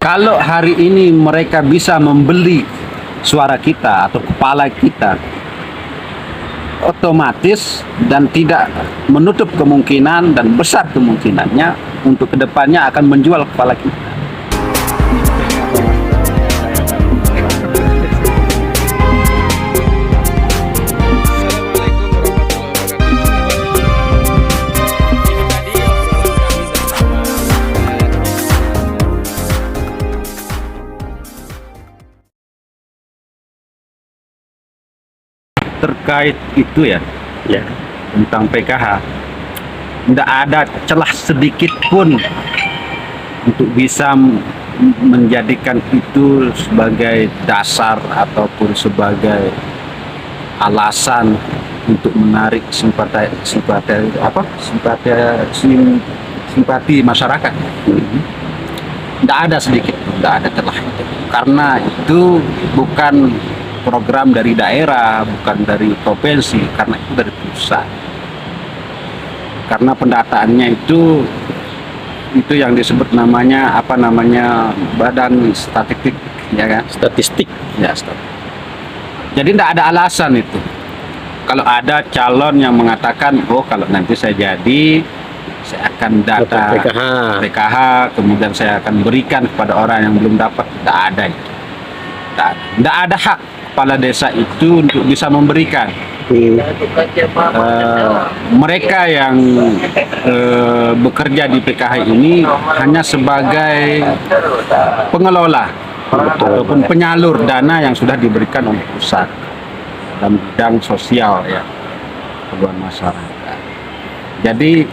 Kalau hari ini mereka bisa membeli suara kita atau kepala kita, otomatis dan tidak menutup kemungkinan dan besar kemungkinannya untuk kedepannya akan menjual kepala kita. Terkait itu ya, tentang PKH, tidak ada celah sedikit pun untuk bisa menjadikan itu sebagai dasar ataupun sebagai alasan untuk menarik simpati masyarakat. Tidak ada sedikit, tidak ada celah itu. Karena itu bukan program dari daerah, bukan dari provinsi, karena itu dari pusat. Karena pendataannya itu yang disebut namanya Badan Statistik, ya kan? Statistik. Ya, statistik. Jadi tidak ada alasan itu. Kalau ada calon yang mengatakan, oh kalau nanti saya jadi, saya akan data PKH, kemudian saya akan berikan kepada orang yang belum dapat. Tidak ada itu. Tidak ada hak kepala desa itu untuk bisa memberikan. Mereka yang bekerja di PKH ini hanya sebagai pengelola ataupun penyalur dana yang sudah diberikan oleh pusat dalam bidang sosial, ya, kebutuhan masyarakat. Jadi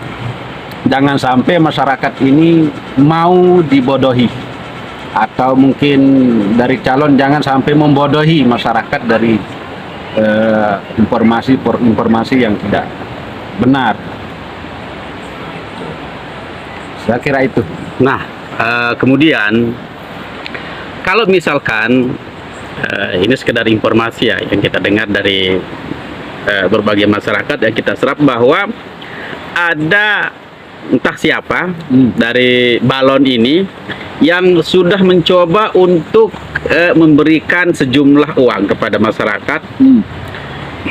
jangan sampai masyarakat ini mau dibodohi, atau mungkin dari calon jangan sampai membodohi masyarakat dari informasi yang tidak benar. Saya kira itu. Nah, kemudian kalau misalkan ini sekedar informasi ya yang kita dengar dari berbagai masyarakat yang kita serap, bahwa ada entah siapa dari balon ini yang sudah mencoba untuk memberikan sejumlah uang kepada masyarakat.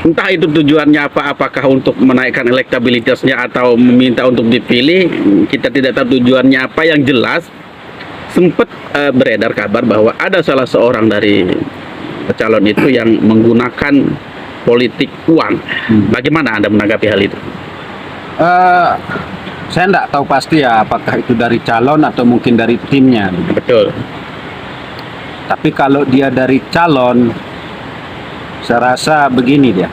Entah itu tujuannya apa, apakah untuk menaikkan elektabilitasnya atau meminta untuk dipilih, kita tidak tahu tujuannya apa. Yang jelas sempat beredar kabar bahwa ada salah seorang dari calon itu yang menggunakan politik uang. Bagaimana Anda menanggapi hal itu? Saya tidak tahu pasti ya apakah itu dari calon atau mungkin dari timnya. Betul. Tapi kalau dia dari calon, saya rasa begini dia.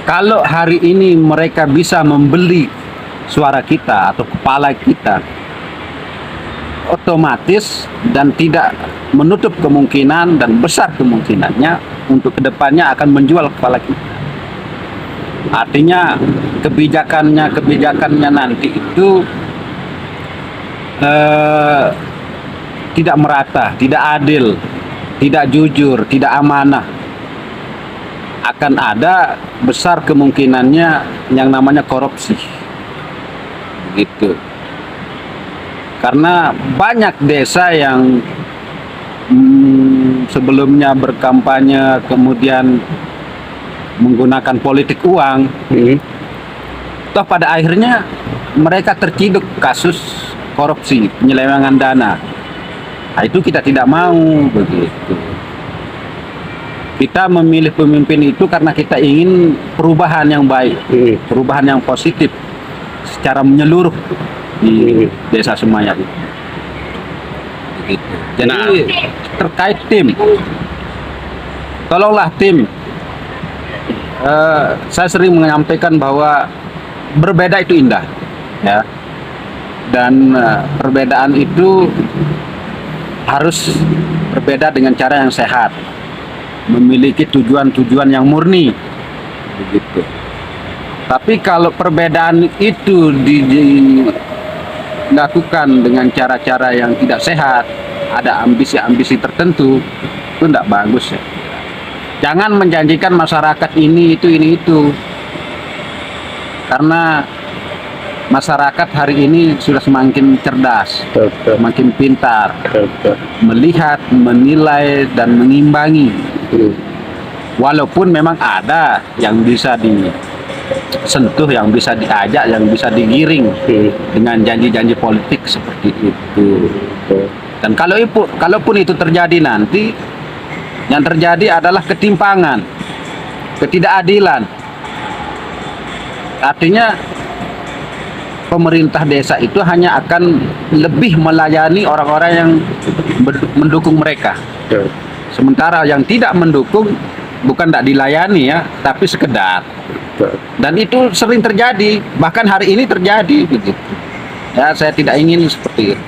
Kalau hari ini mereka bisa membeli suara kita atau kepala kita, otomatis dan tidak menutup kemungkinan dan besar kemungkinannya untuk kedepannya akan menjual kepala kita. Artinya kebijakannya nanti itu tidak merata, tidak adil, tidak jujur, tidak amanah. Akan ada besar kemungkinannya yang namanya korupsi. Gitu. Karena banyak desa yang sebelumnya berkampanye kemudian menggunakan politik uang, toh pada akhirnya mereka terciduk kasus korupsi, penyelewengan dana. Nah, itu kita tidak mau begitu. Kita memilih pemimpin itu karena kita ingin perubahan yang baik, perubahan yang positif secara menyeluruh di desa Semayat itu. Begitu. Jadi terkait tim, tolonglah tim. Saya sering menyampaikan bahwa berbeda itu indah, ya, dan perbedaan itu harus berbeda dengan cara yang sehat, memiliki tujuan-tujuan yang murni, begitu. Tapi kalau perbedaan itu dilakukan dengan cara-cara yang tidak sehat, ada ambisi-ambisi tertentu, itu tidak bagus ya. Jangan menjanjikan masyarakat ini itu. Karena masyarakat hari ini sudah semakin cerdas, Betul. semakin pintar, Betul. melihat, menilai, dan mengimbangi. Hmm. Walaupun memang ada yang bisa disentuh, yang bisa diajak, yang bisa digiring Hmm. dengan janji-janji politik seperti itu. Betul. Dan kalaupun itu terjadi nanti, yang terjadi adalah ketimpangan, ketidakadilan. Artinya pemerintah desa itu hanya akan lebih melayani orang-orang yang mendukung mereka. Betul. Sementara yang tidak mendukung bukan tidak dilayani ya, tapi sekedar. Betul. Dan itu sering terjadi, bahkan hari ini terjadi begitu. Ya, saya tidak ingin seperti itu.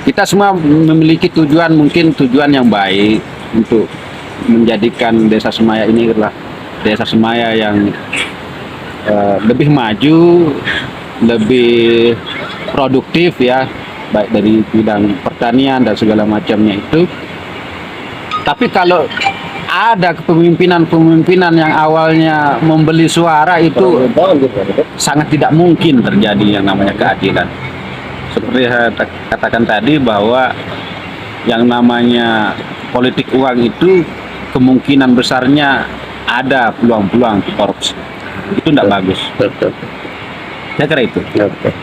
Kita semua memiliki tujuan, mungkin tujuan yang baik untuk menjadikan Desa Semaya ini adalah Desa Semaya yang lebih maju, lebih produktif ya, baik dari bidang pertanian dan segala macamnya itu. Tapi kalau ada kepemimpinan-kepemimpinan yang awalnya membeli suara itu sangat tidak mungkin terjadi yang namanya keadilan. Seperti saya katakan tadi bahwa yang namanya politik uang itu kemungkinan besarnya ada peluang-peluang korupsi. Itu tidak bagus. Betul. Saya kira itu. Betul.